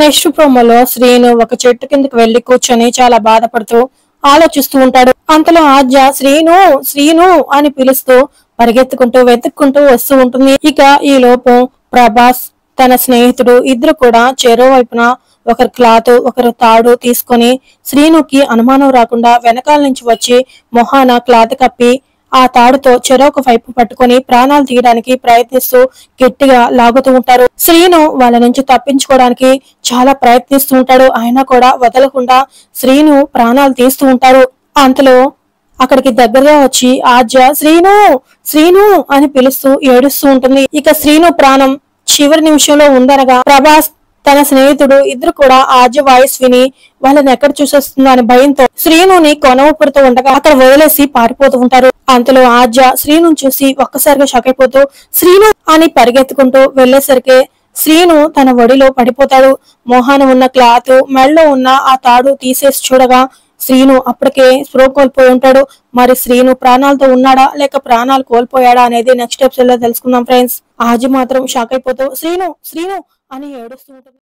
Next ప్రోమోలో శ్రీను ఒక చెట్టు కిందకి వెళ్లి కూర్చొని చాలా బాధపడుతూ ఆలోచిస్తూ ఉంటాడు. అంతలో ఆద్య శ్రీను శ్రీను అని పిలుస్తూ పరిగెత్తుకుంటూ వెతుక్కుంటూ వస్తూ ఉంటుంది. ఇక ఈ లోపు ప్రభాస్ తన స్నేహితుడు ఇద్దరు కూడా చెరో వైపున ఒకరు క్లాత్ ఒకరు తాడు తీసుకొని శ్రీనుకి అనుమానం రాకుండా వెనకాల నుంచి వచ్చి మొహాన క్లాత్ కప్పి ఆ తాడుతో చెరొక వైపు పట్టుకొని ప్రాణాలు తీయడానికి ప్రయత్నిస్తూ గట్టిగా లాగుతూ ఉంటారు. శ్రీను వాళ్ళ నుంచి తప్పించుకోవడానికి చాలా ప్రయత్నిస్తూ ఉంటాడు. అయినా కూడా వదలకుండా శ్రీను ప్రాణాలు తీస్తూ ఉంటారు. అంతలో అక్కడికి దగ్గరగా వచ్చి ఆద్య శ్రీను శ్రీను అని పిలుస్తూ ఏడుస్తూ ఉంటుంది. ఇక శ్రీను ప్రాణం చివరి నిమిషంలో ఉందనగా ప్రభాస్ తన స్నేహితుడు ఇద్దరు కూడా ఆద్య వాయిస్ విని వాళ్ళని ఎక్కడ చూసొస్తుందో అని భయంతో శ్రీనుని కొన ఊపిరితో ఉండగా అక్కడ వదిలేసి పారిపోతూ ఉంటారు. అంతలో ఆద్య శ్రీను చూసి ఒక్కసారిగా షాక్ అయిపోతూ శ్రీను అని పరిగెత్తుకుంటూ వెళ్లేసరికి శ్రీను తన ఒడిలో పడిపోతాడు. మోహాన ఉన్న క్లాత్ మెడలో ఉన్న ఆ తాడు తీసేసి చూడగా శ్రీను అప్పటికే స్పృహ కోల్పోయి ఉంటాడు. మరి శ్రీను ప్రాణాలతో ఉన్నాడా లేక ప్రాణాలు కోల్పోయాడా అనేది నెక్స్ట్ ఎపిసోడ్ లో తెలుసుకుందాం ఫ్రెండ్స్. ఆద్య మాత్రం షాక్ అయిపోతూ శ్రీను శ్రీను అని ఏడుస్తూ ఉంటుంది.